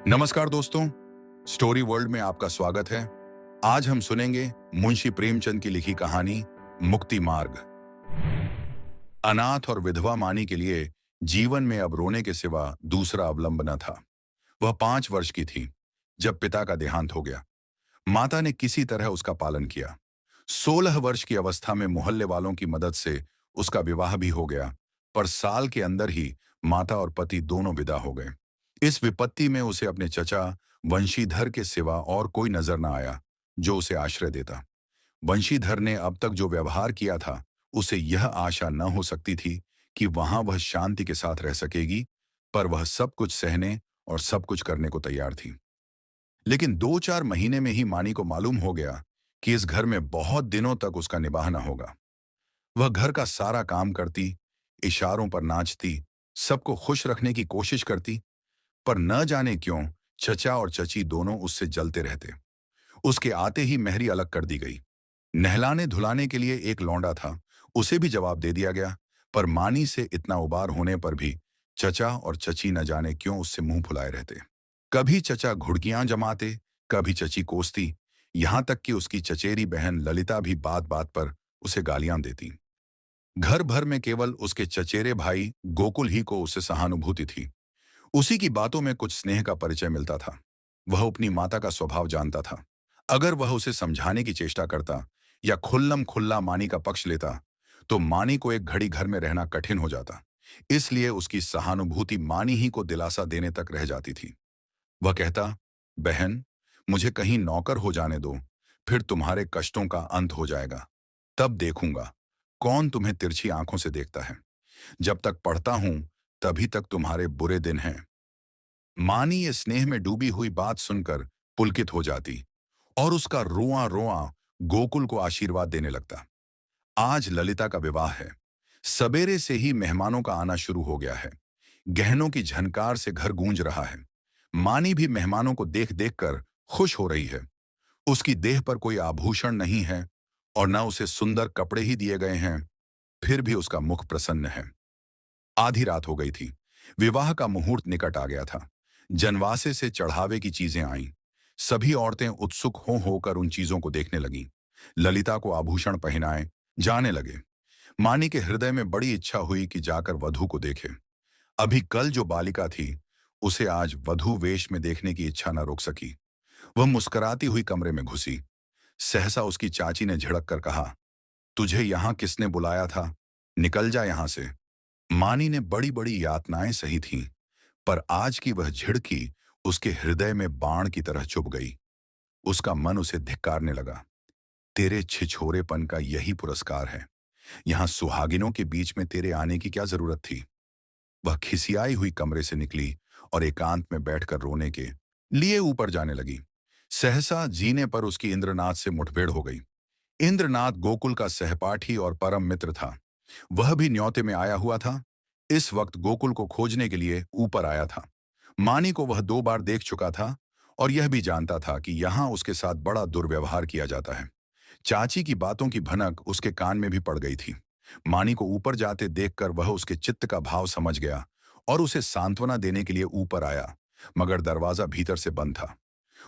नमस्कार दोस्तों, story world में आपका स्वागत है। आज हम सुनेंगे मुंशी प्रेमचंद की लिखी कहानी मुक्ति मार्ग। अनाथ और विधवा मानी के लिए जीवन में अब रोने के सिवा दूसरा अवलंब न था। वह 5 वर्ष की थी जब पिता का देहांत हो गया। माता ने किसी तरह उसका पालन किया। 16 वर्ष की अवस्था में मोहल्ले वालों की मदद से उसका विवाह भी हो गया, पर साल के अंदर ही माता और पति दोनों विदा हो गए। इस विपत्ति में उसे अपने चचा वंशीधर के सिवा और कोई नजर न आया जो उसे आश्रय देता। वंशीधर ने अब तक जो व्यवहार किया था, उसे यह आशा न हो सकती थी कि वहां वह शांति के साथ रह सकेगी, पर वह सब कुछ सहने और सब कुछ करने को तैयार थी। लेकिन 2-4 महीने में ही मानी को मालूम हो गया कि इस घर में बहुत दिनों तक उसका निबाह न होगा। वह घर का सारा काम करती, इशारों पर नाचती, सबको खुश रखने की कोशिश करती, पर न जाने क्यों चचा और चची दोनों उससे जलते रहते। उसके आते ही मेहरी अलग कर दी गई। नहलाने धुलाने के लिए एक लौंडा था, उसे भी जवाब दे दिया गया, पर मानी से इतना उबार होने पर भी चचा और चची न जाने क्यों उससे मुंह फुलाए रहते। कभी चचा घुड़कियां जमाते, कभी चची कोसती, यहां तक कि उसकी चचेरी बहन ललिता भी बात बात पर उसे गालियां देती। घर भर में केवल उसके चचेरे भाई गोकुल ही को उससे सहानुभूति थी। उसी की बातों में कुछ स्नेह का परिचय मिलता था। वह अपनी माता का स्वभाव जानता था। अगर वह उसे समझाने की चेष्टा करता या खुल्लम खुल्ला मानी का पक्ष लेता, तो मानी को एक घड़ी घर में रहना कठिन हो जाता। इसलिए उसकी सहानुभूति मानी ही को दिलासा देने तक रह जाती थी। वह कहता, बहन, मुझे कहीं नौकर हो जाने दो, फिर तुम्हारे कष्टों का अंत हो जाएगा। तब देखूंगा कौन तुम्हें तिरछी आंखों से देखता है। जब तक पढ़ता हूं, तभी तक तुम्हारे बुरे दिन हैं। मानी ये स्नेह में डूबी हुई बात सुनकर पुलकित हो जाती और उसका रोआ रोआ गोकुल को आशीर्वाद देने लगता। आज ललिता का विवाह है। सवेरे से ही मेहमानों का आना शुरू हो गया है। गहनों की झनकार से घर गूंज रहा है। मानी भी मेहमानों को देख देख कर खुश हो रही है। उसकी देह पर कोई आभूषण नहीं है और न उसे सुंदर कपड़े ही दिए गए हैं, फिर भी उसका मुख प्रसन्न है। आधी रात हो गई थी। विवाह का मुहूर्त निकट आ गया था। जनवासे से चढ़ावे की चीजें आईं। सभी औरतें उत्सुक हो होकर उन चीजों को देखने लगीं। ललिता को आभूषण पहनाए जाने लगे। मानी के हृदय में बड़ी इच्छा हुई कि जाकर वधू को देखे। अभी कल जो बालिका थी, उसे आज वधू वेश में देखने की इच्छा न रोक सकी। वह मुस्कुराती हुई कमरे में घुसी। सहसा उसकी चाची ने झिड़क कर कहा, तुझे यहां किसने बुलाया था? निकल जा यहां से। मानी ने बड़ी बड़ी यातनाएं सही थीं, पर आज की वह झिड़की उसके हृदय में बाण की तरह चुभ गई। उसका मन उसे धिक्कारने लगा। तेरे छिछोरेपन का यही पुरस्कार है। यहां सुहागिनों के बीच में तेरे आने की क्या जरूरत थी? वह खिसियाई हुई कमरे से निकली और एकांत में बैठकर रोने के लिए ऊपर जाने लगी। सहसा जीने पर उसकी इंद्रनाथ से मुठभेड़ हो गई। इंद्रनाथ गोकुल का सहपाठी और परम मित्र था। वह भी न्योते में आया हुआ था। इस वक्त गोकुल को खोजने के लिए ऊपर आया था। मानी को वह 2 बार देख चुका था और यह भी जानता था कि यहां उसके साथ बड़ा दुर्व्यवहार किया जाता है। चाची की बातों की भनक उसके कान में भी पड़ गई थी। मानी को ऊपर जाते देखकर वह उसके चित्त का भाव समझ गया और उसे सांत्वना देने के लिए ऊपर आया, मगर दरवाजा भीतर से बंद था।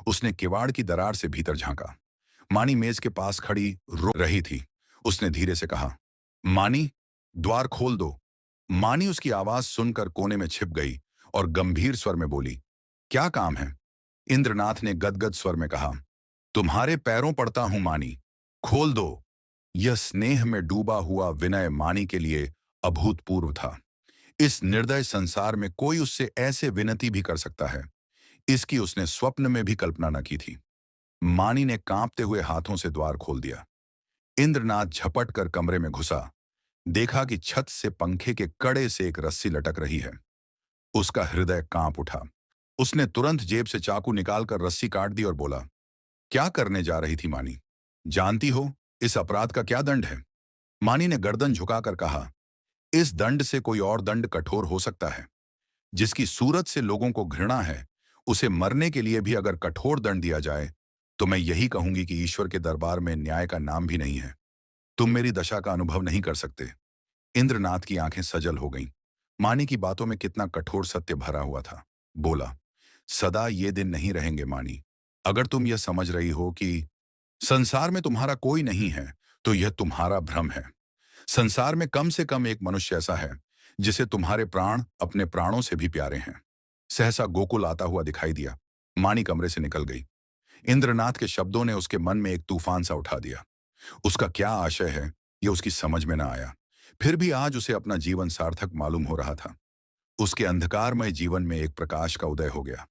उसने किवाड़ की दरार से भीतर झांका। मानी मेज के पास खड़ी रो रही थी। उसने धीरे से कहा, मानी, द्वार खोल दो। मानी उसकी आवाज सुनकर कोने में छिप गई और गंभीर स्वर में बोली, क्या काम है? इंद्रनाथ ने गदगद स्वर में कहा, तुम्हारे पैरों पड़ता हूं मानी, खोल दो। यह स्नेह में डूबा हुआ विनय मानी के लिए अभूतपूर्व था। इस निर्दय संसार में कोई उससे ऐसे विनती भी कर सकता है, इसकी उसने स्वप्न में भी कल्पना न की थी। मानी ने कांपते हुए हाथों से द्वार खोल दिया। इंद्रनाथ झपट कर कमरे में घुसा। देखा कि छत से पंखे के कड़े से एक रस्सी लटक रही है। उसका हृदय कांप उठा। उसने तुरंत जेब से चाकू निकालकर रस्सी काट दी और बोला, क्या करने जा रही थी मानी? जानती हो इस अपराध का क्या दंड है? मानी ने गर्दन झुकाकर कहा, इस दंड से कोई और दंड कठोर हो सकता है। जिसकी सूरत से लोगों को घृणा है, उसे मरने के लिए भी अगर कठोर दंड दिया जाए, तो मैं यही कहूंगी कि ईश्वर के दरबार में न्याय का नाम भी नहीं है। तुम मेरी दशा का अनुभव नहीं कर सकते। इंद्रनाथ की आंखें सजल हो गईं। मानी की बातों में कितना कठोर सत्य भरा हुआ था। बोला, सदा ये दिन नहीं रहेंगे मानी। अगर तुम यह समझ रही हो कि संसार में तुम्हारा कोई नहीं है, तो यह तुम्हारा भ्रम है। संसार में कम से कम एक मनुष्य ऐसा है जिसे तुम्हारे प्राण अपने प्राणों से भी प्यारे हैं। सहसा गोकुल आता हुआ दिखाई दिया। मानी कमरे से निकल गई। इंद्रनाथ के शब्दों ने उसके मन में एक तूफान सा उठा दिया। उसका क्या आशय है, यह उसकी समझ में ना आया। फिर भी आज उसे अपना जीवन सार्थक मालूम हो रहा था। उसके अंधकारमय जीवन में एक प्रकाश का उदय हो गया।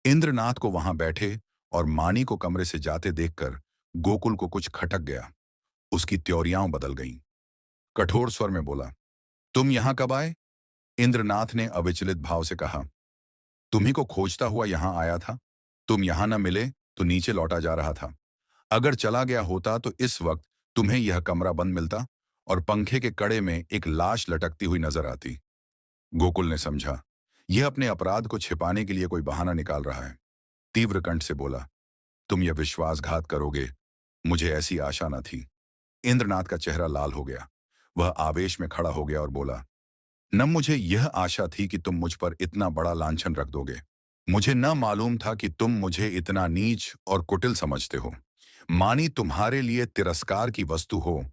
इंद्रनाथ को वहां बैठे और मानी को कमरे से जाते देखकर गोकुल को कुछ खटक गया। उसकी त्योरियां बदल गईं। कठोर स्वर में बोला, तुम यहां कब आए? इंद्रनाथ ने अविचलित भाव से कहा, तुम्ही को खोजता हुआ यहां आया था। तुम यहां न मिले तो नीचे लौटा जा रहा था। अगर चला गया होता तो इस वक्त तुम्हें यह कमरा बंद मिलता और पंखे के कड़े में एक लाश लटकती हुई नजर आती। गोकुल ने समझा, यह अपने अपराध को छिपाने के लिए कोई बहाना निकाल रहा है। तीव्र कंठ से बोला, तुम यह विश्वासघात करोगे, मुझे ऐसी आशा न थी। इंद्रनाथ का चेहरा लाल हो गया। वह आवेश में खड़ा हो गया और बोला, न मुझे यह आशा थी कि तुम मुझ पर इतना बड़ा लांछन रख दोगे। मुझे न मालूम था कि तुम मुझे इतना नीच और कुटिल समझते हो। मानी तुम्हारे लिए तिरस्कार की वस्तु हो,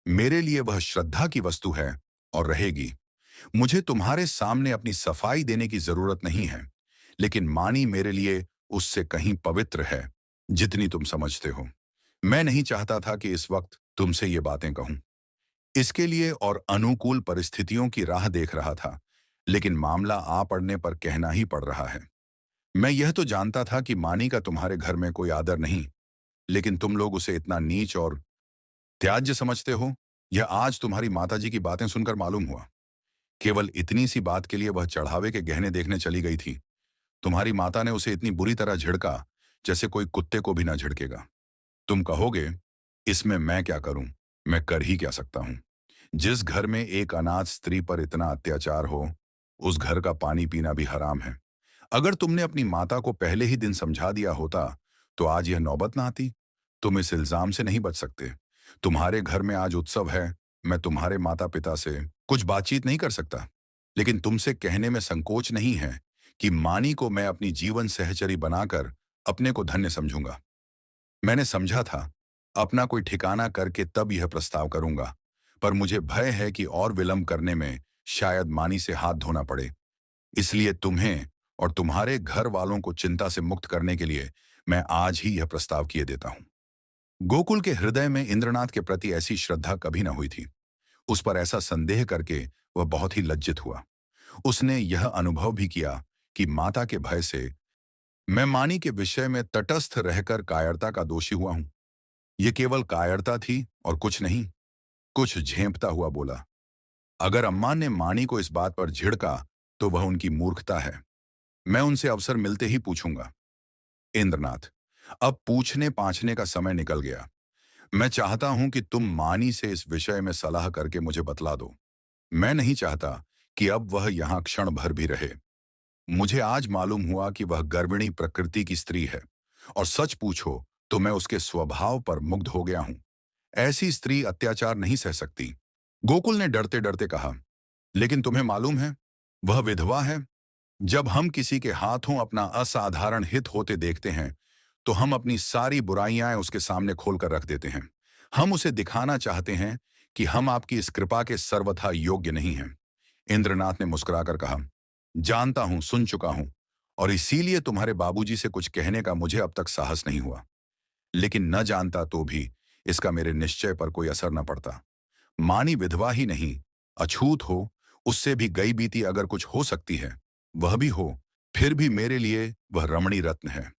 मेरे लिए वह श्रद्धा की वस्तु है और रहेगी। मुझे तुम्हारे सामने अपनी सफाई देने की जरूरत नहीं है, लेकिन मानी मेरे लिए उससे कहीं पवित्र है जितनी तुम समझते हो। मैं नहीं चाहता था कि इस वक्त तुमसे ये बातें कहूं। इसके लिए और अनुकूल परिस्थितियों की राह देख रहा था, लेकिन मामला आ पड़ने पर कहना ही पड़ रहा है। मैं यह तो जानता था कि मानी का तुम्हारे घर में कोई आदर नहीं, लेकिन तुम लोग उसे इतना नीच और त्याज्य समझते हो, यह आज तुम्हारी माताजी की बातें सुनकर मालूम हुआ। केवल इतनी सी बात के लिए वह चढ़ावे के गहने देखने चली गई थी। तुम्हारी माता ने उसे इतनी बुरी तरह झिड़का जैसे कोई कुत्ते को भी ना झिड़केगा। तुम कहोगे, इसमें मैं क्या करूं? मैं कर ही क्या सकता हूं? जिस घर में एक अनाथ स्त्री पर इतना अत्याचार हो, उस घर का पानी पीना भी हराम है। अगर तुमने अपनी माता को पहले ही दिन समझा दिया होता, तो आज यह नौबत ना आती। तुम इस इल्जाम से नहीं बच सकते। तुम्हारे घर में आज उत्सव है। मैं तुम्हारे माता पिता से कुछ बातचीत नहीं कर सकता, लेकिन तुमसे कहने में संकोच नहीं है कि मानी को मैं अपनी जीवन सहचरी बनाकर अपने को धन्य समझूंगा। मैंने समझा था अपना कोई ठिकाना करके तब यह प्रस्ताव करूंगा, पर मुझे भय है कि और विलंब करने में शायद मानी से हाथ धोना पड़े। इसलिए तुम्हें और तुम्हारे घर वालों को चिंता से मुक्त करने के लिए मैं आज ही यह प्रस्ताव किए देता हूं। गोकुल के हृदय में इंद्रनाथ के प्रति ऐसी श्रद्धा कभी न हुई थी। उस पर ऐसा संदेह करके वह बहुत ही लज्जित हुआ। उसने यह अनुभव भी किया कि माता के भय से मैं मानी के विषय में तटस्थ रहकर कायरता का दोषी हुआ हूं। यह केवल कायरता थी और कुछ नहीं। कुछ झेंपता हुआ बोला, अगर अम्मा ने मानी को इस बात पर झिड़का तो वह उनकी मूर्खता है। मैं उनसे अवसर मिलते ही पूछूंगा। इंद्रनाथ, अब पूछने पाछने का समय निकल गया। मैं चाहता हूं कि तुम मानी से इस विषय में सलाह करके मुझे बतला दो। मैं नहीं चाहता कि अब वह यहां क्षण भर भी रहे। मुझे आज मालूम हुआ कि वह गर्भिणी प्रकृति की स्त्री है, और सच पूछो तो मैं उसके स्वभाव पर मुग्ध हो गया हूं। ऐसी स्त्री अत्याचार नहीं सह सकती। गोकुल ने डरते डरते कहा, लेकिन तुम्हें मालूम है वह विधवा है। जब हम किसी के हाथों अपना असाधारण हित होते देखते हैं, तो हम अपनी सारी बुराइयां उसके सामने खोलकर रख देते हैं। हम उसे दिखाना चाहते हैं कि हम आपकी इस कृपा के सर्वथा योग्य नहीं हैं। इंद्रनाथ ने मुस्कुराकर कहा, जानता हूं, सुन चुका हूं, और इसीलिए तुम्हारे बाबूजी से कुछ कहने का मुझे अब तक साहस नहीं हुआ। लेकिन न जानता तो भी इसका मेरे निश्चय पर कोई असर न पड़ता। मानी विधवा ही नहीं, अछूत हो, उससे भी गई बीती अगर कुछ हो सकती है, वह भी हो, फिर भी मेरे लिए वह रमणी रत्न है।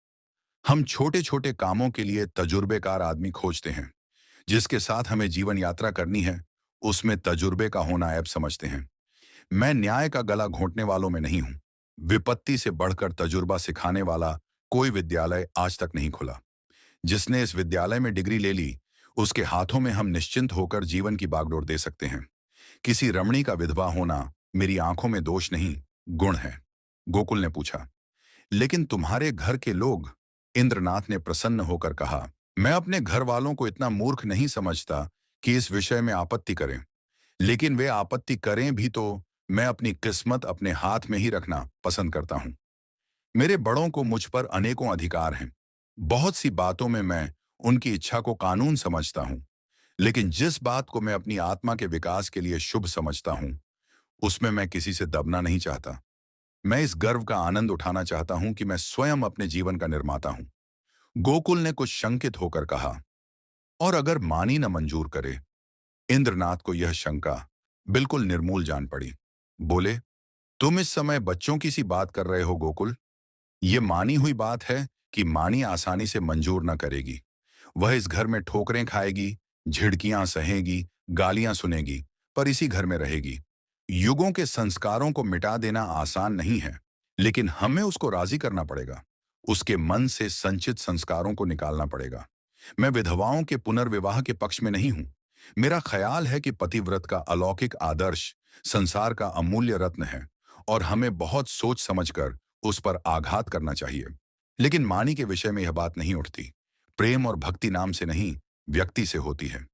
हम छोटे छोटे कामों के लिए तजुर्बेकार आदमी खोजते हैं। जिसके साथ हमें जीवन यात्रा करनी है, उसमें तजुर्बे का होना ऐब समझते हैं। मैं न्याय का गला घोंटने वालों में नहीं हूं। विपत्ति से बढ़कर तजुर्बा सिखाने वाला कोई विद्यालय आज तक नहीं खुला। जिसने इस विद्यालय में डिग्री ले ली, उसके हाथों में हम निश्चिंत होकर जीवन की बागडोर दे सकते हैं। किसी रमणी का विधवा होना मेरी आंखों में दोष नहीं, गुण है। गोकुल ने पूछा, लेकिन तुम्हारे घर के लोग? इंद्रनाथ ने प्रसन्न होकर कहा, मैं अपने घर वालों को इतना मूर्ख नहीं समझता कि इस विषय में आपत्ति करें। लेकिन वे आपत्ति करें भी तो मैं अपनी किस्मत अपने हाथ में ही रखना पसंद करता हूं। मेरे बड़ों को मुझ पर अनेकों अधिकार हैं। बहुत सी बातों में मैं उनकी इच्छा को कानून समझता हूँ, लेकिन जिस बात को मैं अपनी आत्मा के विकास के लिए शुभ समझता हूँ, उसमें मैं किसी से दबना नहीं चाहता। मैं इस गर्व का आनंद उठाना चाहता हूँ कि मैं स्वयं अपने जीवन का निर्माता हूँ। गोकुल ने कुछ शंकित होकर कहा, और अगर मानी न मंजूर करे? इंद्रनाथ को यह शंका बिल्कुल निर्मूल जान पड़ी। बोले, तुम इस समय बच्चों की सी बात कर रहे हो गोकुल। ये मानी हुई बात है कि मानी आसानी से मंजूर न करेगी। वह इस घर में ठोकरें खाएगी, झिड़कियां सहेगी, गालियां सुनेगी, पर इसी घर में रहेगी। युगों के संस्कारों को मिटा देना आसान नहीं है, लेकिन हमें उसको राजी करना पड़ेगा। उसके मन से संचित संस्कारों को निकालना पड़ेगा। मैं विधवाओं के पुनर्विवाह के पक्ष में नहीं हूं। मेरा ख्याल है कि पतिव्रत का अलौकिक आदर्श संसार का अमूल्य रत्न है और हमें बहुत सोच समझकर उस पर आघात करना चाहिए। लेकिन मानी के विषय में यह बात नहीं उठती। प्रेम और भक्ति नाम से नहीं, व्यक्ति से होती है।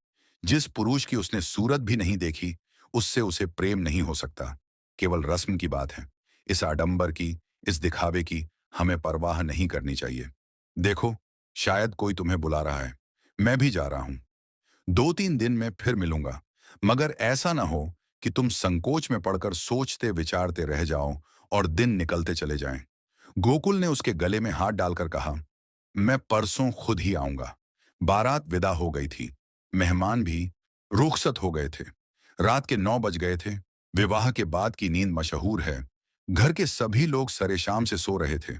जिस पुरुष की उसने सूरत भी नहीं देखी, उससे उसे प्रेम नहीं हो सकता। केवल रस्म की बात है। इस आडंबर की, इस दिखावे की हमें परवाह नहीं करनी चाहिए। देखो, शायद कोई तुम्हें बुला रहा है। मैं भी जा रहा हूं। 2-3 दिन में फिर मिलूंगा, मगर ऐसा ना हो कि तुम संकोच में पड़कर सोचते विचारते रह जाओ और दिन निकलते चले जाएं। गोकुल ने उसके गले में हाथ डालकर कहा, मैं परसों खुद ही आऊंगा। बारात विदा हो गई थी। मेहमान भी रुखसत हो गए थे। रात के 9 बज गए थे। विवाह के बाद की नींद मशहूर है। घर के सभी लोग सरेशाम से सो रहे थे।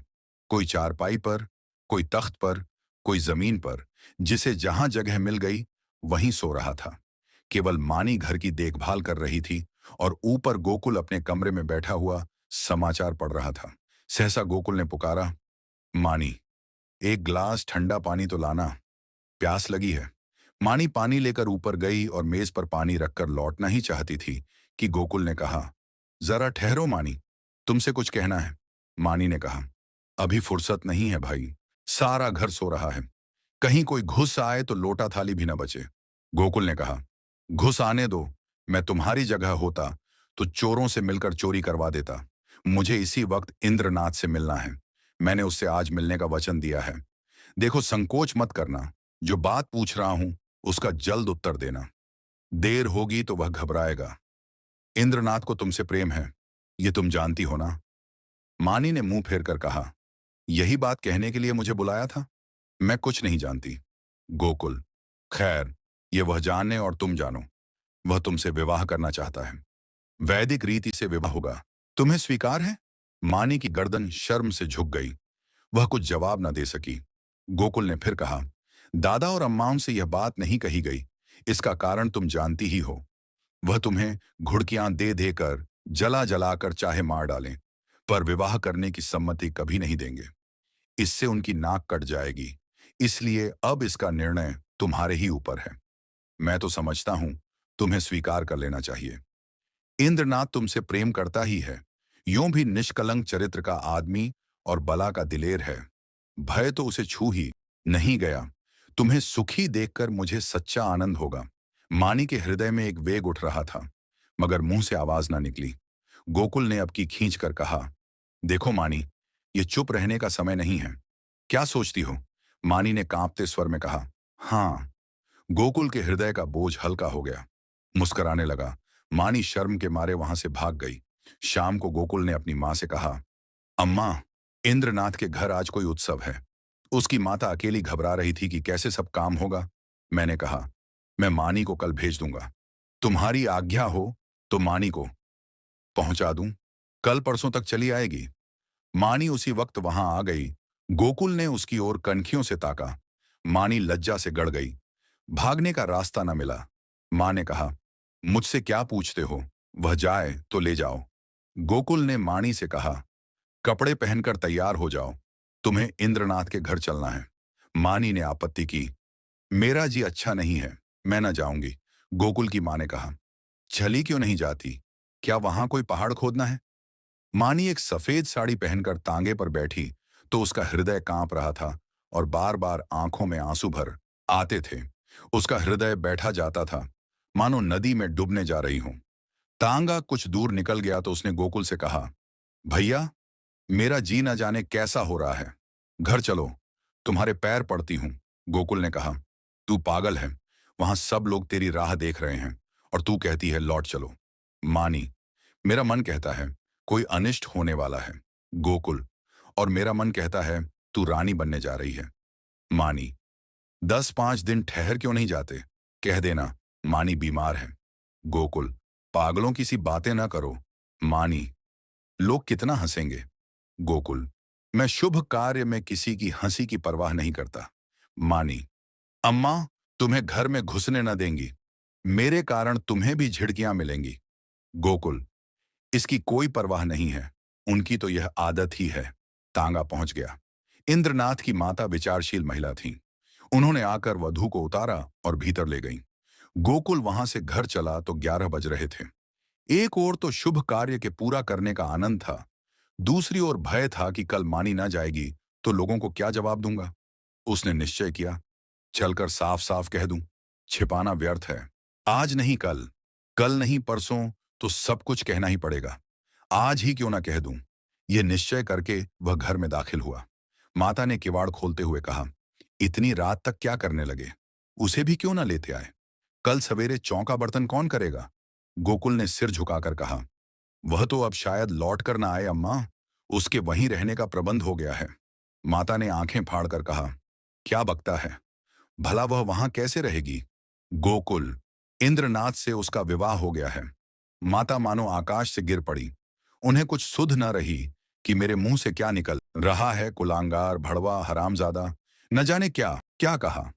कोई चारपाई पर, कोई तख्त पर, कोई जमीन पर, जिसे जहां जगह मिल गई वहीं सो रहा था। केवल मानी घर की देखभाल कर रही थी और ऊपर गोकुल अपने कमरे में बैठा हुआ समाचार पढ़ रहा था। सहसा गोकुल ने पुकारा, मानी, एक ग्लास ठंडा पानी तो लाना, प्यास लगी है। मानी पानी लेकर ऊपर गई और मेज पर पानी रखकर लौटना ही चाहती थी कि गोकुल ने कहा, जरा ठहरो मानी, तुमसे कुछ कहना है। मानी ने कहा, अभी फुर्सत नहीं है भाई, सारा घर सो रहा है। कहीं कोई घुस आए तो लोटा थाली भी न बचे। गोकुल ने कहा, घुस आने दो। मैं तुम्हारी जगह होता तो चोरों से मिलकर चोरी करवा देता। मुझे इसी वक्त इंद्रनाथ से मिलना है। मैंने उससे आज मिलने का वचन दिया है। देखो, संकोच मत करना। जो बात पूछ रहा हूं उसका जल्द उत्तर देना। देर होगी तो वह घबराएगा। इंद्रनाथ को तुमसे प्रेम है, ये तुम जानती हो ना? मानी ने मुंह फेर कर कहा, यही बात कहने के लिए मुझे बुलाया था? मैं कुछ नहीं जानती। गोकुल, खैर, ये वह जाने और तुम जानो। वह तुमसे विवाह करना चाहता है। वैदिक रीति से विवाह होगा। तुम्हें स्वीकार है? मानी की गर्दन शर्म से झुक गई। वह कुछ जवाब न दे सकी। गोकुल ने फिर कहा, दादा और अम्माओं से यह बात नहीं कही गई। इसका कारण तुम जानती ही हो। वह तुम्हें घुड़कियां दे देकर, जला जलाकर चाहे मार डालें, पर विवाह करने की सम्मति कभी नहीं देंगे। इससे उनकी नाक कट जाएगी। इसलिए अब इसका निर्णय तुम्हारे ही ऊपर है। मैं तो समझता हूं तुम्हें स्वीकार कर लेना चाहिए। इंद्रनाथ तुमसे प्रेम करता ही है। यूं भी निष्कलंक चरित्र का आदमी और बला का दिलेर है। भय तो उसे छू ही नहीं गया। तुम्हें सुखी देखकर मुझे सच्चा आनंद होगा। मानी के हृदय में एक वेग उठ रहा था, मगर मुंह से आवाज ना निकली। गोकुल ने अब की खींच कर कहा, देखो मानी, ये चुप रहने का समय नहीं है। क्या सोचती हो? मानी ने कांपते स्वर में कहा, हाँ। गोकुल के हृदय का बोझ हल्का हो गया। मुस्कुराने लगा। मानी शर्म के मारे वहां से भाग गई। शाम को गोकुल ने अपनी मां से कहा, अम्मा, इंद्रनाथ के घर आज कोई उत्सव है। उसकी माता अकेली घबरा रही थी कि कैसे सब काम होगा। मैंने कहा, मैं मानी को कल भेज दूंगा। तुम्हारी आज्ञा हो तो मानी को पहुंचा दूं। कल परसों तक चली आएगी। मानी उसी वक्त वहां आ गई। गोकुल ने उसकी ओर कनखियों से ताका। मानी लज्जा से गड़ गई। भागने का रास्ता न मिला। मां ने कहा, मुझसे क्या पूछते हो? वह जाए तो ले जाओ। गोकुल ने मानी से कहा, कपड़े पहनकर तैयार हो जाओ। तुम्हें इंद्रनाथ के घर चलना है। मानी ने आपत्ति की, मेरा जी अच्छा नहीं है, मैं न जाऊंगी। गोकुल की मां ने कहा, चली क्यों नहीं जाती? क्या वहां कोई पहाड़ खोदना है? मानी एक सफेद साड़ी पहनकर तांगे पर बैठी तो उसका हृदय कांप रहा था और बार बार आंखों में आंसू भर आते थे। उसका हृदय बैठा जाता था, मानो नदी में डूबने जा रही हूं। तांगा कुछ दूर निकल गया तो उसने गोकुल से कहा, भैया, मेरा जी न जाने कैसा हो रहा है। घर चलो, तुम्हारे पैर पड़ती हूं। गोकुल ने कहा, तू पागल है। वहां सब लोग तेरी राह देख रहे हैं और तू कहती है लौट चलो। मानी, मेरा मन कहता है कोई अनिष्ट होने वाला है। गोकुल, और मेरा मन कहता है तू रानी बनने जा रही है। मानी, 10-5 दिन ठहर क्यों नहीं जाते? कह देना मानी बीमार है। गोकुल, पागलों की सी बातें ना करो। मानी, लोग कितना हंसेंगे। गोकुल, मैं शुभ कार्य में किसी की हंसी की परवाह नहीं करता। मानी, अम्मा तुम्हें घर में घुसने न देंगी। मेरे कारण तुम्हें भी झिड़कियां मिलेंगी। गोकुल, इसकी कोई परवाह नहीं है, उनकी तो यह आदत ही है। तांगा पहुंच गया। इंद्रनाथ की माता विचारशील महिला थीं। उन्होंने आकर वधू को उतारा और भीतर ले गईं। गोकुल वहां से घर चला तो 11 बज रहे थे। एक ओर तो शुभ कार्य के पूरा करने का आनंद था, दूसरी ओर भय था कि कल मानी ना जाएगी तो लोगों को क्या जवाब दूंगा। उसने निश्चय किया, चलकर साफ साफ कह दूं, छिपाना व्यर्थ है। आज नहीं कल, कल नहीं परसों, तो सब कुछ कहना ही पड़ेगा। आज ही क्यों ना कह दूं। यह निश्चय करके वह घर में दाखिल हुआ। माता ने किवाड़ खोलते हुए कहा, इतनी रात तक क्या करने लगे? उसे भी क्यों ना लेते आए? कल सवेरे चौका बर्तन कौन करेगा? गोकुल ने सिर झुकाकर कहा, वह तो अब शायद लौट कर ना आए अम्मा। उसके वहीं रहने का प्रबंध हो गया है। माता ने आंखें फाड़कर कहा, क्या बकता है? भला वह वहां कैसे रहेगी? गोकुल, इंद्रनाथ से उसका विवाह हो गया है। माता मानो आकाश से गिर पड़ी। उन्हें कुछ सुध न रही कि मेरे मुंह से क्या निकल रहा है। कुलांगार, भड़वा, हरामजादा, न जाने क्या क्या कहा।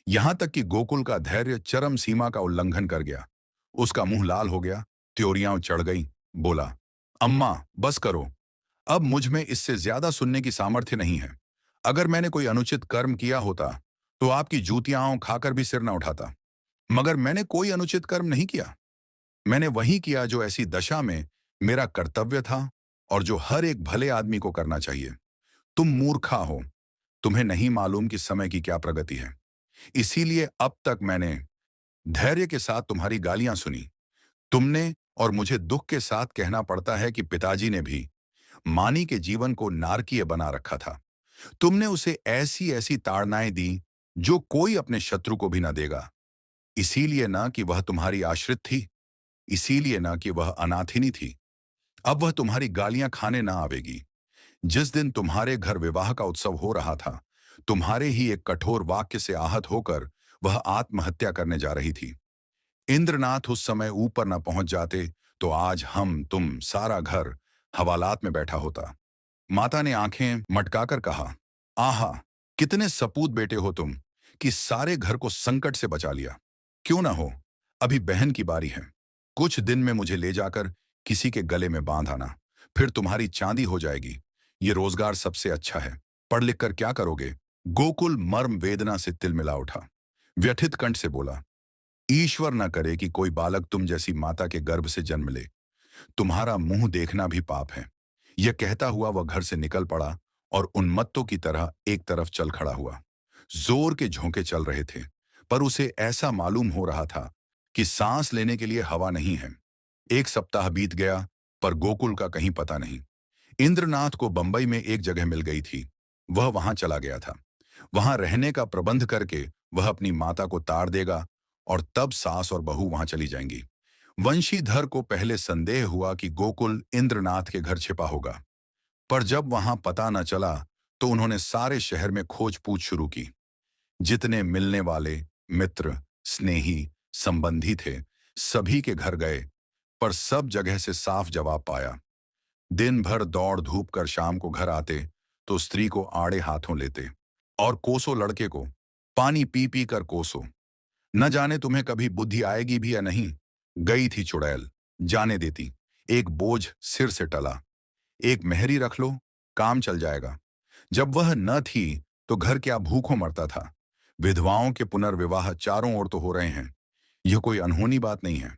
यहां तक कि गोकुल का धैर्य चरम सीमा का उल्लंघन कर गया। उसका मुंह लाल हो गया, त्योरियां चढ़ गई। बोला, अम्मा बस करो, अब मुझ में इससे ज्यादा सुनने की सामर्थ्य नहीं है। अगर मैंने कोई अनुचित कर्म किया होता तो आपकी जूतियां खाकर भी सिर न उठाता, मगर मैंने कोई अनुचित कर्म नहीं किया। मैंने वही किया जो ऐसी दशा में मेरा कर्तव्य था और जो हर एक भले आदमी को करना चाहिए। तुम मूर्खा हो, तुम्हें नहीं मालूम कि समय की क्या प्रगति है। इसीलिए अब तक मैंने धैर्य के साथ तुम्हारी गालियां सुनी। तुमने, और मुझे दुख के साथ कहना पड़ता है कि पिताजी ने भी, मानी के जीवन को नारकीय बना रखा था। तुमने उसे ऐसी ऐसी ताड़नाएं दी जो कोई अपने शत्रु को भी ना देगा। इसीलिए ना कि वह तुम्हारी आश्रित थी, इसीलिए ना कि वह अनाथिनी थी। अब वह तुम्हारी गालियां खाने ना आवेगी। जिस दिन तुम्हारे घर विवाह का उत्सव हो रहा था, तुम्हारे ही एक कठोर वाक्य से आहत होकर वह आत्महत्या करने जा रही थी। इंद्रनाथ उस समय ऊपर न पहुंच जाते तो आज हम तुम सारा घर हवालात में बैठा होता। माता ने आंखें मटकाकर कहा, आहा, कितने सपूत बेटे हो तुम कि सारे घर को संकट से बचा लिया। क्यों ना हो, अभी बहन की बारी है। कुछ दिन में मुझे ले जाकर किसी के गले में बांध आना, फिर तुम्हारी चांदी हो जाएगी। ये रोजगार सबसे अच्छा है। पढ़ लिख कर क्या करोगे? गोकुल मर्म वेदना से तिलमिला उठा। व्यथित कंठ से बोला, ईश्वर न करे कि कोई बालक तुम जैसी माता के गर्भ से जन्म ले। तुम्हारा मुंह देखना भी पाप है। यह कहता हुआ वह घर से निकल पड़ा और उन्मत्तों की तरह एक तरफ चल खड़ा हुआ। जोर के झोंके चल रहे थे, पर उसे ऐसा मालूम हो रहा था कि सांस लेने के लिए हवा नहीं है। 1 सप्ताह बीत गया, पर गोकुल का कहीं पता नहीं। इंद्रनाथ को बंबई में एक जगह मिल गई थी। वह वहां चला गया था। वहां रहने का प्रबंध करके वह अपनी माता को ताड़ देगा और तब सास और बहू वहां चली जाएंगी। वंशीधर को पहले संदेह हुआ कि गोकुल इंद्रनाथ के घर छिपा होगा, पर जब वहां पता न चला तो उन्होंने सारे शहर में खोज पूछ शुरू की। जितने मिलने वाले, मित्र, स्नेही, संबंधी थे, सभी के घर गए, पर सब जगह से साफ जवाब पाया। दिन भर दौड़ धूप कर शाम को घर आते तो स्त्री को आड़े हाथों लेते और कोसो लड़के को, पानी पी पी कर कोसो। न जाने तुम्हें कभी बुद्धि आएगी भी या नहीं। गई थी चुड़ैल, जाने देती। एक बोझ सिर से टला। एक मेहरी रख लो, काम चल जाएगा। जब वह न थी तो घर क्या भूखों मरता था। विधवाओं के पुनर्विवाह चारों ओर तो हो रहे हैं। यह कोई अनहोनी बात नहीं है।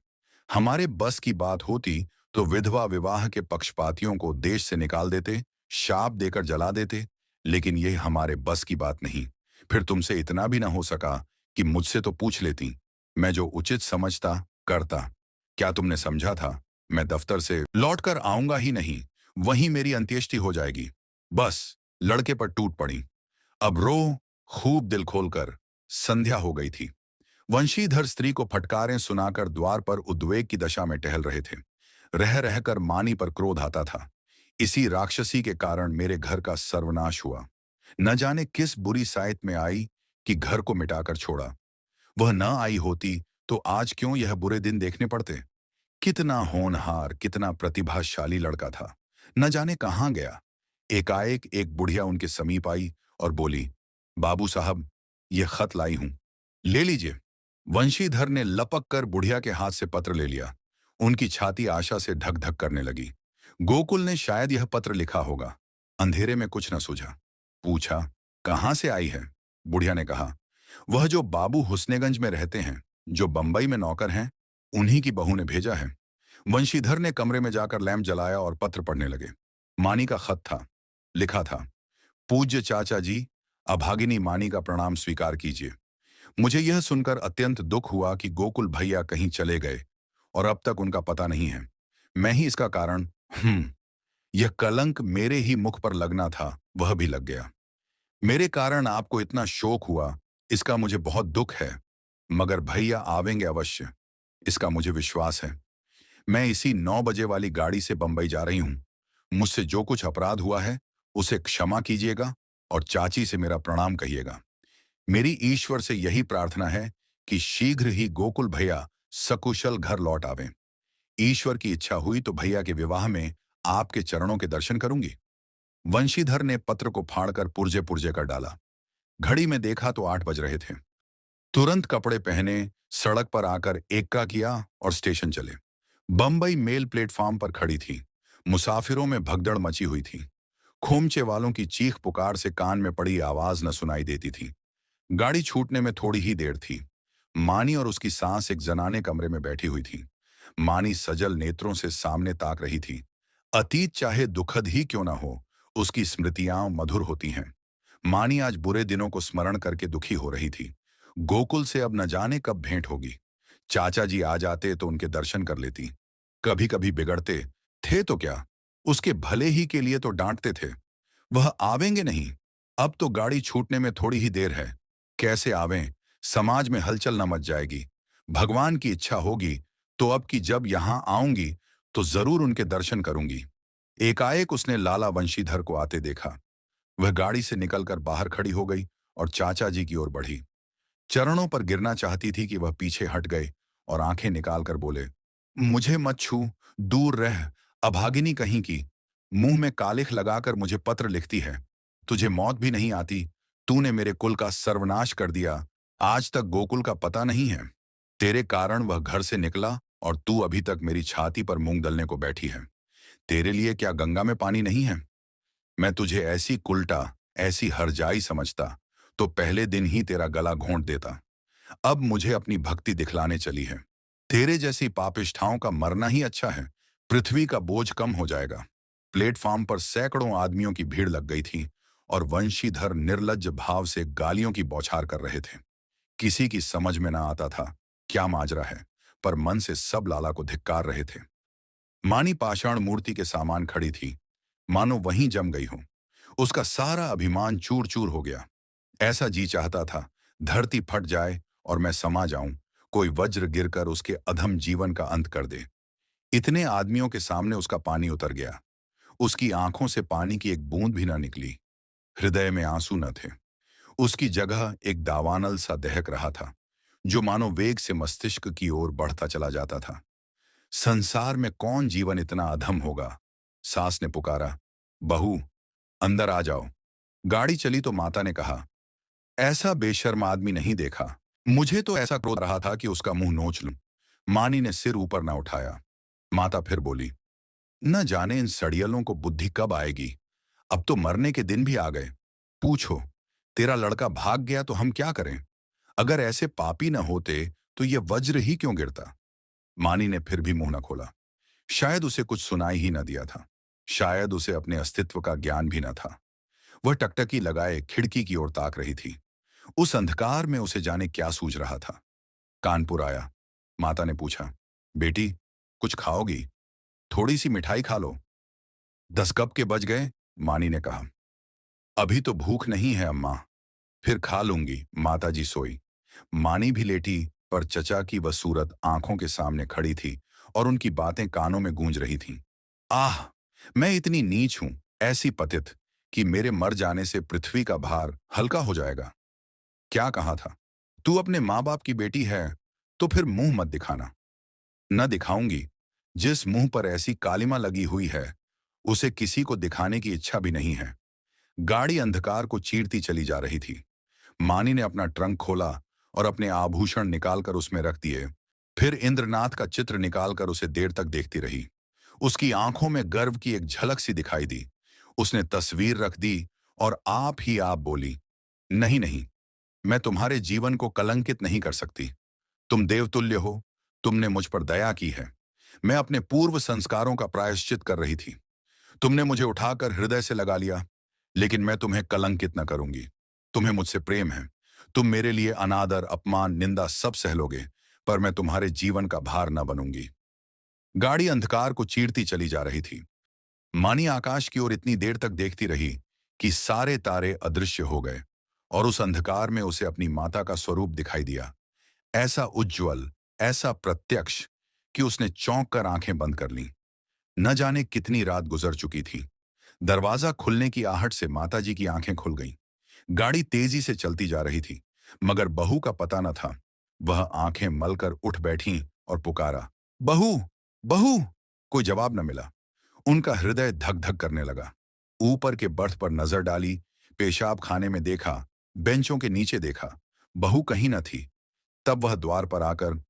हमारे बस की बात होती तो विधवा विवाह के पक्षपातियों को देश से निकाल देते, शाप देकर जला देते, लेकिन यह हमारे बस की बात नहीं। फिर तुमसे इतना भी ना हो सका कि मुझसे तो पूछ लेती, मैं जो उचित समझता करता। क्या तुमने समझा था मैं दफ्तर से लौटकर आऊंगा ही नहीं? वहीं मेरी अंत्येष्टि हो जाएगी। बस लड़के पर टूट पड़ी। अब रो, खूब दिल खोलकर। संध्या हो गई थी। वंशीधर स्त्री को फटकारें सुनाकर द्वार पर उद्वेग की दशा में टहल रहे थे। रह रहकर मानी पर क्रोध आता था। इसी राक्षसी के कारण मेरे घर का सर्वनाश हुआ। न जाने किस बुरी साइत में आई कि घर को मिटाकर छोड़ा। वह न आई होती तो आज क्यों यह बुरे दिन देखने पड़ते। कितना होनहार, कितना प्रतिभाशाली लड़का था, न जाने कहाँ गया। एकाएक एक बुढ़िया उनके समीप आई और बोली, बाबू साहब, ये खत लाई हूं, ले लीजिए। वंशीधर ने लपक कर बुढ़िया के हाथ से पत्र ले लिया। उनकी छाती आशा से धक धक करने लगी। गोकुल ने शायद यह पत्र लिखा होगा। अंधेरे में कुछ न सूझा। पूछा, कहाँ से आई है? बुढ़िया ने कहा, वह जो बाबू हुस्नेगंज में रहते हैं, जो बंबई में नौकर हैं, उन्हीं की बहू ने भेजा है। वंशीधर ने कमरे में जाकर लैंप जलाया और पत्र पढ़ने लगे। मानी का खत था। लिखा था, पूज्य चाचा जी, अभागिनी मानी का प्रणाम स्वीकार कीजिए। मुझे यह सुनकर अत्यंत दुख हुआ कि गोकुल भैया कहीं चले गए और अब तक उनका पता नहीं है। मैं ही इसका कारण। यह कलंक मेरे ही मुख पर लगना था, वह भी लग गया। मेरे कारण आपको इतना शोक हुआ, इसका मुझे बहुत दुख है। मगर भैया आवेंगे अवश्य, इसका मुझे विश्वास है। मैं इसी 9 बजे वाली गाड़ी से बंबई जा रही हूं। मुझसे जो कुछ अपराध हुआ है उसे क्षमा कीजिएगा और चाची से मेरा प्रणाम कहिएगा। मेरी ईश्वर से यही प्रार्थना है कि शीघ्र ही गोकुल भैया सकुशल घर लौट आवें। ईश्वर की इच्छा हुई तो भैया के विवाह में आपके चरणों के दर्शन करूंगी। वंशीधर ने पत्र को फाड़कर पुर्जे पुर्जे कर डाला। घड़ी में देखा तो 8 बज रहे थे। तुरंत कपड़े पहने, सड़क पर आकर एक्का किया और स्टेशन चले। बंबई मेल प्लेटफॉर्म पर खड़ी थी। मुसाफिरों में भगदड़ मची हुई थी। खोमचे वालों की चीख पुकार से कान में पड़ी आवाज न सुनाई देती थी। गाड़ी छूटने में थोड़ी ही देर थी। मानी और उसकी सास एक जनाने कमरे में बैठी हुई थी। मानी सजल नेत्रों से सामने ताक रही थी। अतीत चाहे दुखद ही क्यों ना हो, उसकी स्मृतियां मधुर होती हैं। मानी आज बुरे दिनों को स्मरण करके दुखी हो रही थी। गोकुल से अब न जाने कब भेंट होगी। चाचा जी आ जाते तो उनके दर्शन कर लेती। कभी कभी बिगड़ते थे तो क्या, उसके भले ही के लिए तो डांटते थे। वह आवेंगे नहीं। अब तो गाड़ी छूटने में थोड़ी ही देर है। कैसे आवें, समाज में हलचल न मच जाएगी। भगवान की इच्छा होगी तो अब की जब यहां आऊंगी तो जरूर उनके दर्शन करूंगी। एकाएक उसने लाला वंशीधर को आते देखा। वह गाड़ी से निकलकर बाहर खड़ी हो गई और चाचा जी की ओर बढ़ी। चरणों पर गिरना चाहती थी कि वह पीछे हट गए और आंखें निकालकर बोले, मुझे मत छू, दूर रह, अभागिनी कहीं की। मुंह में कालिख लगाकर मुझे पत्र लिखती है। तुझे मौत भी नहीं आती। तूने मेरे कुल का सर्वनाश कर दिया। आज तक गोकुल का पता नहीं है। तेरे कारण वह घर से निकला और तू अभी तक मेरी छाती पर मूंग दलने को बैठी है। तेरे लिए क्या गंगा में पानी नहीं है? मैं तुझे ऐसी कुलटा, ऐसी हरजाई समझता तो पहले दिन ही तेरा गला घोंट देता। अब मुझे अपनी भक्ति दिखलाने चली है। तेरे जैसी पापिष्ठाओं का मरना ही अच्छा है। पृथ्वी का बोझ कम हो जाएगा। प्लेटफॉर्म पर सैकड़ों आदमियों की भीड़ लग गई थी और वंशीधर निर्लज्ज भाव से गालियों की बौछार कर रहे थे। किसी की समझ में ना आता था क्या माजरा है, पर मन से सब लाला को धिक्कार रहे थे। मानी पाषाण मूर्ति के सामान खड़ी थी, मानो वहीं जम गई हो। उसका सारा अभिमान चूर चूर हो गया। ऐसा जी चाहता था धरती फट जाए और मैं समा जाऊं, कोई वज्र गिरकर उसके अधम जीवन का अंत कर दे। इतने आदमियों के सामने उसका पानी उतर गया। उसकी आंखों से पानी की एक बूंद भी न निकली। हृदय में आंसू न थे। उसकी जगह एक दावानल सा दहक रहा था, जो मानो वेग से मस्तिष्क की ओर बढ़ता चला जाता था। संसार में कौन जीवन इतना अधम होगा? सास ने पुकारा, बहू, अंदर आ जाओ। गाड़ी चली तो माता ने कहा, ऐसा बेशर्म आदमी नहीं देखा। मुझे तो ऐसा क्रोध रहा था कि उसका मुंह नोच लूं। मानी ने सिर ऊपर न उठाया। माता फिर बोली, न जाने इन सड़ियलों को बुद्धि कब आएगी। अब तो मरने के दिन भी आ गए। पूछो, तेरा लड़का भाग गया तो हम क्या करें? अगर ऐसे पापी न होते तो ये वज्र ही क्यों गिरता? मानी ने फिर भी मुंह न खोला। शायद उसे कुछ सुनाई ही न दिया था। शायद उसे अपने अस्तित्व का ज्ञान भी न था। वह टकटकी लगाए खिड़की की ओर ताक रही थी। उस अंधकार में उसे जाने क्या सूझ रहा था। कानपुर आया। माता ने पूछा, बेटी, कुछ खाओगी? थोड़ी सी मिठाई खा लो। 10 कब के बज गए? मानी ने कहा। अभी तो भूख नहीं है अम्मा, फिर खा लूंगी। माताजी सोई। मानी भी लेटी, पर चचा की वह सूरत आंखों के सामने खड़ी थी और उनकी बातें कानों में गूंज रही थीं। आह! मैं इतनी नीच हूं, ऐसी पतित, कि मेरे मर जाने से पृथ्वी का भार हल्का हो जाएगा। क्या कहा था? तू अपने माँ बाप की बेटी है, तो फिर मुंह मत दिखाना। न दिखाऊंगी। जिस मुंह पर ऐसी कालिमा लगी हुई है, उसे किसी को दिखाने की इच्छा भी नहीं है। गाड़ी अंधकार को चीरती चली जा रही थी। मानी ने अपना ट्रंक खोला और अपने आभूषण निकालकर उसमें रख दिए। फिर इंद्रनाथ का चित्र निकालकर उसे देर तक देखती रही। उसकी आंखों में गर्व की एक झलक सी दिखाई दी। उसने तस्वीर रख दी और आप ही आप बोली, नहीं नहीं, मैं तुम्हारे जीवन को कलंकित नहीं कर सकती। तुम देवतुल्य हो, तुमने मुझ पर दया की है। मैं अपने पूर्व संस्कारों का प्रायश्चित कर रही थी। तुमने मुझे उठाकर हृदय से लगा लिया, लेकिन मैं तुम्हें कलंकित न करूंगी। तुम्हें मुझसे प्रेम है। तुम मेरे लिए अनादर, अपमान, निंदा सब सह लोगे, पर मैं तुम्हारे जीवन का भार न बनूंगी। गाड़ी अंधकार को चीरती चली जा रही थी। मानी आकाश की ओर इतनी देर तक देखती रही कि सारे तारे अदृश्य हो गए और उस अंधकार में उसे अपनी माता का स्वरूप दिखाई दिया। ऐसा उज्ज्वल, ऐसा प्रत्यक्ष, कि उसने चौंक कर आंखें बंद कर लीं। न जाने कितनी रात गुजर चुकी थी। दरवाजा खुलने की आहट से माताजी की आंखें खुल गईं। गाड़ी तेजी से चलती जा रही थी, मगर बहू का पता न था। वह आंखें मलकर उठ बैठी और पुकारा, बहू, बहू। कोई जवाब न मिला। उनका हृदय धक धक करने लगा। ऊपर के बर्थ पर नजर डाली, पेशाब खाने में देखा, बेंचों के नीचे देखा। बहू कहीं न थी। तब वह द्वार पर आकर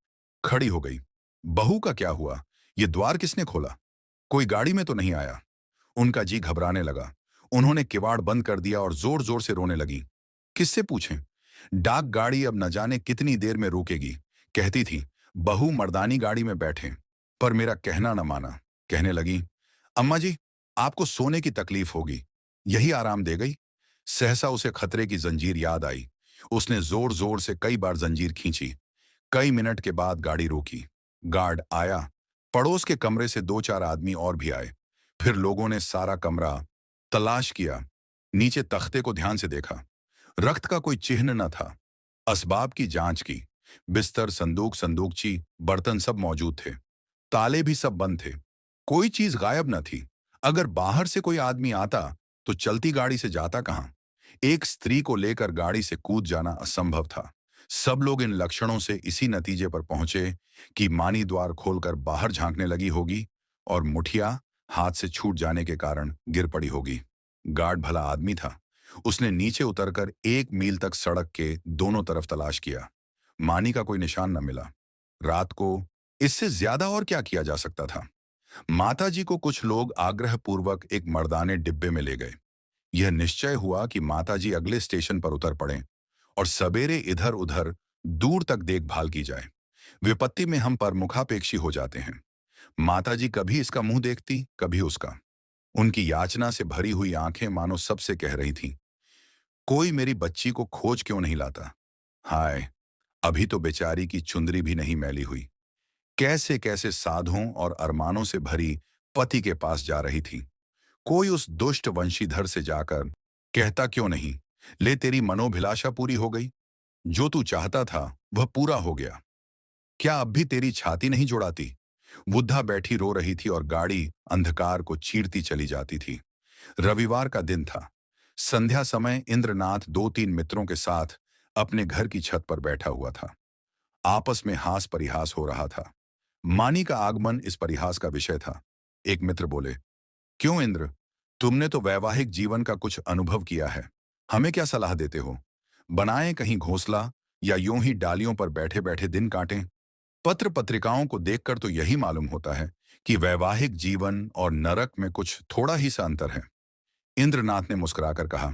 खड़ी हो गई। बहू का क्या हुआ? ये द्वार किसने खोला? कोई गाड़ी में तो नहीं आया? उनका जी घबराने लगा। उन्होंने किवाड़ बंद कर दिया और जोर जोर से रोने लगी। किससे पूछें? डाक गाड़ी अब न जाने कितनी देर में रुकेगी। कहती थी, बहू मर्दानी गाड़ी में बैठे। पर मेरा कहना न माना। कहने लगी, अम्मा जी, आपको सोने की तकलीफ होगी, यही आराम दे गई। सहसा उसे खतरे की जंजीर याद आई। उसने जोर जोर से कई बार जंजीर खींची। कई मिनट के बाद गाड़ी रोकी। गार्ड आया। पड़ोस के कमरे से 2-4 आदमी और भी आए। फिर लोगों ने सारा कमरा तलाश किया। नीचे तख्ते को ध्यान से देखा। रक्त का कोई चिन्ह न था। असबाब की जांच की। बिस्तर, संदूक, संदूकची, बर्तन सब मौजूद थे। ताले भी सब बंद थे। कोई चीज गायब न थी। अगर बाहर से कोई आदमी आता तो चलती गाड़ी से जाता कहां? एक स्त्री को लेकर गाड़ी से कूद जाना असंभव था। सब लोग इन लक्षणों से इसी नतीजे पर पहुंचे कि मानी द्वार खोलकर बाहर झांकने लगी होगी और मुठिया हाथ से छूट जाने के कारण गिर पड़ी होगी। गार्ड भला आदमी था। उसने नीचे उतरकर 1 मील तक सड़क के दोनों तरफ तलाश किया। मानी का कोई निशान न मिला। रात को इससे ज्यादा और क्या किया जा सकता था? माताजी को कुछ लोग आग्रहपूर्वक एक मर्दाने डिब्बे में ले गए। यह निश्चय हुआ कि माताजी अगले स्टेशन पर उतर पड़ें और सवेरे इधर उधर दूर तक देखभाल की जाए। विपत्ति में हम परमुखापेक्षी हो जाते हैं। माताजी कभी इसका मुंह देखती, कभी उसका। उनकी याचना से भरी हुई आंखें मानो सबसे कह रही थीं, कोई मेरी बच्ची को खोज क्यों नहीं लाता? हाय, अभी तो बेचारी की चुंदरी भी नहीं मैली हुई। कैसे कैसे साधों और अरमानों से भरी पति के पास जा रही थी। कोई उस दुष्ट वंशीधर से जाकर कहता क्यों नहीं, ले तेरी मनोभिलाषा पूरी हो गई। जो तू चाहता था वह पूरा हो गया। क्या अब भी तेरी छाती नहीं जुड़ाती? वृद्धा बैठी रो रही थी और गाड़ी अंधकार को चीरती चली जाती थी। रविवार का दिन था। संध्या समय इंद्रनाथ 2-3 मित्रों के साथ अपने घर की छत पर बैठा हुआ था। आपस में हास परिहास हो रहा था। मानी का आगमन इस परिहास का विषय था। एक मित्र बोले, क्यों इंद्र, तुमने तो वैवाहिक जीवन का कुछ अनुभव किया है। हमें क्या सलाह देते हो? बनाएं कहीं घोंसला या यूं ही डालियों पर बैठे बैठे दिन काटें? पत्र पत्रिकाओं को देखकर तो यही मालूम होता है कि वैवाहिक जीवन और नरक में कुछ थोड़ा ही सा अंतर है। इंद्रनाथ ने मुस्कुराकर कहा,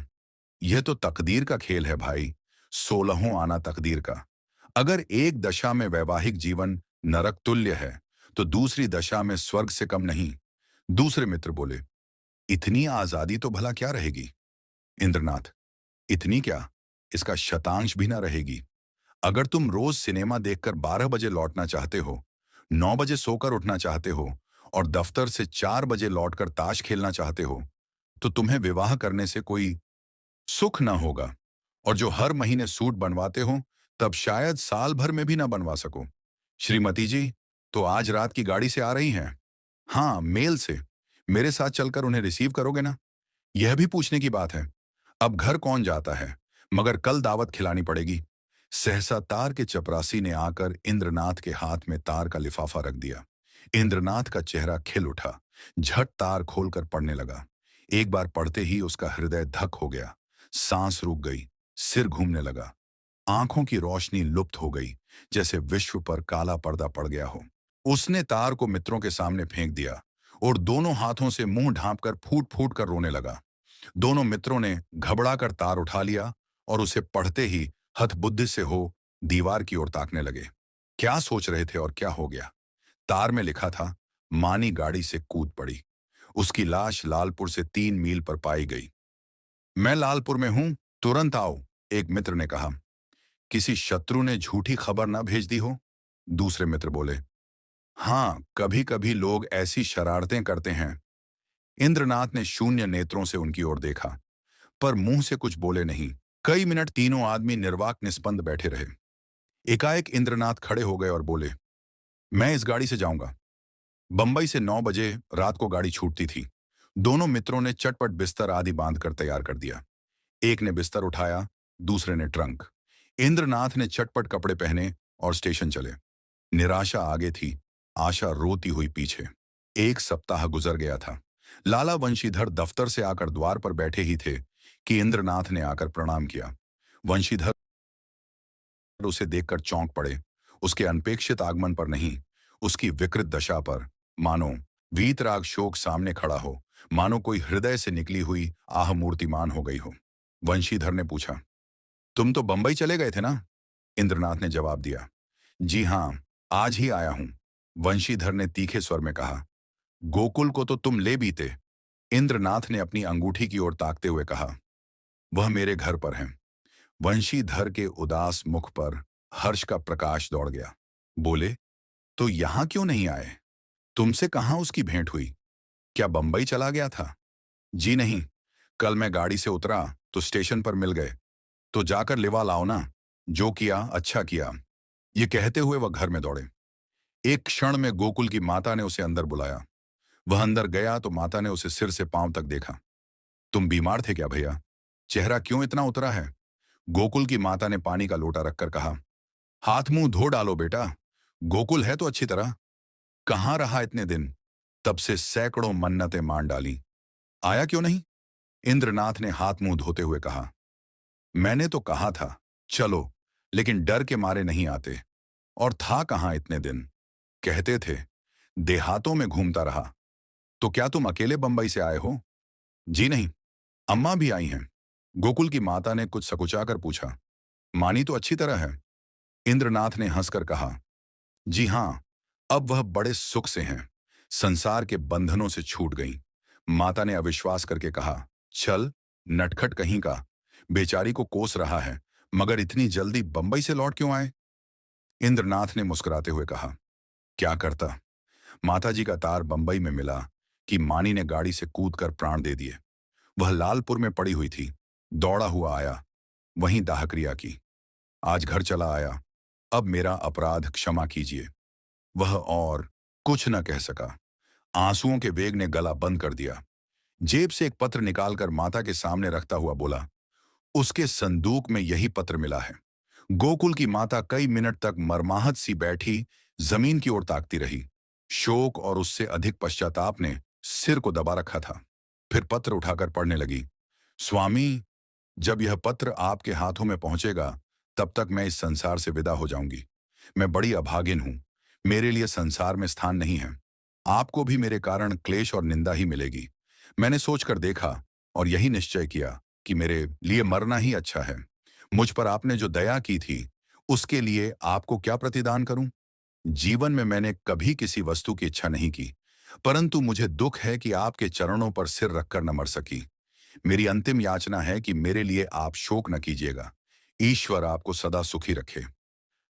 यह तो तकदीर का खेल है भाई, 16वां आना तकदीर का। अगर एक दशा में वैवाहिक जीवन नरक तुल्य है, तो दूसरी दशा में स्वर्ग से कम नहीं। दूसरे मित्र बोले, इतनी आजादी तो भला क्या रहेगी? इंद्रनाथ, इतनी क्या, इसका शतांश भी ना रहेगी। अगर तुम रोज सिनेमा देखकर 12 बजे लौटना चाहते हो, 9 बजे सोकर उठना चाहते हो और दफ्तर से 4 बजे लौटकर ताश खेलना चाहते हो, तो तुम्हें विवाह करने से कोई सुख ना होगा। और जो हर महीने सूट बनवाते हो, तब शायद साल भर में भी ना बनवा सको। श्रीमती जी, तो आज रात की गाड़ी से आ रही हैं? हाँ, मेल से। मेरे साथ चलकर उन्हें रिसीव करोगे ना? यह भी पूछने की बात है। अब घर कौन जाता है, मगर कल दावत खिलानी पड़ेगी। सहसा तार के चपरासी ने आकर इंद्रनाथ के हाथ में तार का लिफाफा रख दिया। इंद्रनाथ का चेहरा खिल उठा, झट तार खोलकर पढ़ने लगा। एक बार पढ़ते ही उसका हृदय धक हो गया, सांस रुक गई, सिर घूमने लगा, आंखों की रोशनी लुप्त हो गई, जैसे विश्व पर काला पर्दा पड़ गया हो। उसने तार को मित्रों के सामने फेंक दिया और दोनों हाथों से मुंह ढांपकर फूट फूट कर रोने लगा। दोनों मित्रों ने घबराकर तार उठा लिया और उसे पढ़ते ही हतबुद्धि से हो दीवार की ओर ताकने लगे। क्या सोच रहे थे और क्या हो गया? तार में लिखा था, मानी गाड़ी से कूद पड़ी। उसकी लाश लालपुर से 3 मील पर पाई गई। मैं लालपुर में हूं, तुरंत आओ, एक मित्र ने कहा। किसी शत्रु ने झूठी खबर ना भेज दी हो? दूसरे मित्र बोले। हाँ, कभी कभी लोग ऐसी शरारतें करते हैं। इंद्रनाथ ने शून्य नेत्रों से उनकी ओर देखा, पर मुंह से कुछ बोले नहीं। कई मिनट तीनों आदमी निर्वाक निस्पंद बैठे रहे। एकाएक इंद्रनाथ खड़े हो गए और बोले, मैं इस गाड़ी से जाऊंगा। बंबई से 9 बजे रात को गाड़ी छूटती थी। दोनों मित्रों ने चटपट बिस्तर आदि बांधकर तैयार कर दिया। एक ने बिस्तर उठाया, दूसरे ने ट्रंक। इंद्रनाथ ने चटपट कपड़े पहने और स्टेशन चले। निराशा आगे थी, आशा रोती हुई पीछे। 1 सप्ताह गुजर गया था। लाला वंशीधर दफ्तर से आकर द्वार पर बैठे ही थे कि इंद्रनाथ ने आकर प्रणाम किया। वंशीधर उसे देखकर चौंक पड़े, उसके अनपेक्षित आगमन पर नहीं, उसकी विकृत दशा पर। मानो वीतराग शोक सामने खड़ा हो, मानो कोई हृदय से निकली हुई आह मूर्तिमान हो गई हो। वंशीधर ने पूछा, तुम तो बंबई चले गए थे ना? इंद्रनाथ ने जवाब दिया, जी हां, आज ही आया हूं। वंशीधर ने तीखे स्वर में कहा, गोकुल को तो तुम ले बीते। इंद्रनाथ ने अपनी अंगूठी की ओर ताकते हुए कहा, वह मेरे घर पर हैं। वंशीधर के उदास मुख पर हर्ष का प्रकाश दौड़ गया। बोले, तो यहां क्यों नहीं आए? तुमसे कहां उसकी भेंट हुई? क्या बंबई चला गया था? जी नहीं, कल मैं गाड़ी से उतरा तो स्टेशन पर मिल गए। तो जाकर लिवा लाओ ना। जो किया अच्छा किया। ये कहते हुए वह घर में दौड़े। एक क्षण में गोकुल की माता ने उसे अंदर बुलाया। वह अंदर गया तो माता ने उसे सिर से पांव तक देखा। तुम बीमार थे क्या भैया? चेहरा क्यों इतना उतरा है? गोकुल की माता ने पानी का लोटा रखकर कहा, हाथ मुंह धो डालो बेटा। गोकुल है तो अच्छी तरह। कहाँ रहा इतने दिन? तब से सैकड़ों मन्नतें मान डाली, आया क्यों नहीं? इंद्रनाथ ने हाथ मुंह धोते हुए कहा, मैंने तो कहा था चलो, लेकिन डर के मारे नहीं आते। और था कहाँ इतने दिन? कहते थे देहातों में घूमता रहा। तो क्या तुम अकेले बंबई से आए हो? जी नहीं, अम्मा भी आई हैं। गोकुल की माता ने कुछ सकुचाकर पूछा, मानी तो अच्छी तरह है? इंद्रनाथ ने हंसकर कहा, जी हां, अब वह बड़े सुख से हैं। संसार के बंधनों से छूट गईं। माता ने अविश्वास करके कहा, चल, नटखट कहीं का, बेचारी को कोस रहा है, मगर इतनी जल्दी बंबई से लौट क्यों आए? इंद्रनाथ ने मुस्कुराते हुए कहा, क्या करता, माताजी का तार बंबई में मिला कि मानी ने गाड़ी से कूदकर प्राण दे दिए। वह लालपुर में पड़ी हुई थी। दौड़ा हुआ आया, वहीं दाहक्रिया की। आज घर चला आया। अब मेरा अपराध क्षमा कीजिए। वह और कुछ न कह सका। आंसुओं के वेग ने गला बंद कर दिया। जेब से एक पत्र निकालकर माता के सामने रखता हुआ बोला, उसके संदूक में यही पत्र मिला है। गोकुल की माता कई मिनट तक मरमाहत सी बैठी जमीन की ओर ताकती रही। शोक और उससे अधिक पश्चाताप ने सिर को दबा रखा था। फिर पत्र उठाकर पढ़ने लगी, स्वामी, जब यह पत्र आपके हाथों में पहुंचेगा, तब तक मैं इस संसार से विदा हो जाऊंगी। मैं बड़ी अभागिन हूं। मेरे लिए संसार में स्थान नहीं है। आपको भी मेरे कारण क्लेश और निंदा ही मिलेगी। मैंने सोचकर देखा और यही निश्चय किया कि मेरे लिए मरना ही अच्छा है। मुझ पर आपने जो दया की थी, उसके लिए आपको क्या प्रतिदान करूं? जीवन में मैंने कभी किसी वस्तु की इच्छा नहीं की, परंतु मुझे दुख है कि आपके चरणों पर सिर रखकर न मर सकी। मेरी अंतिम याचना है कि मेरे लिए आप शोक न कीजिएगा। ईश्वर आपको सदा सुखी रखे।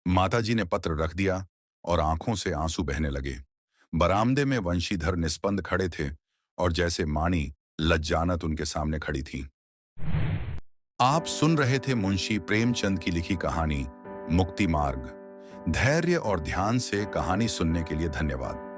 माताजी ने पत्र रख दिया और आंखों से आंसू बहने लगे। बरामदे में वंशीधर निस्पंद खड़े थे और जैसे मानी लज्जानत उनके सामने खड़ी थी। आप सुन रहे थे मुंशी प्रेमचंद की लिखी कहानी मुक्ति मार्ग। धैर्य और ध्यान से कहानी सुनने के लिए धन्यवाद।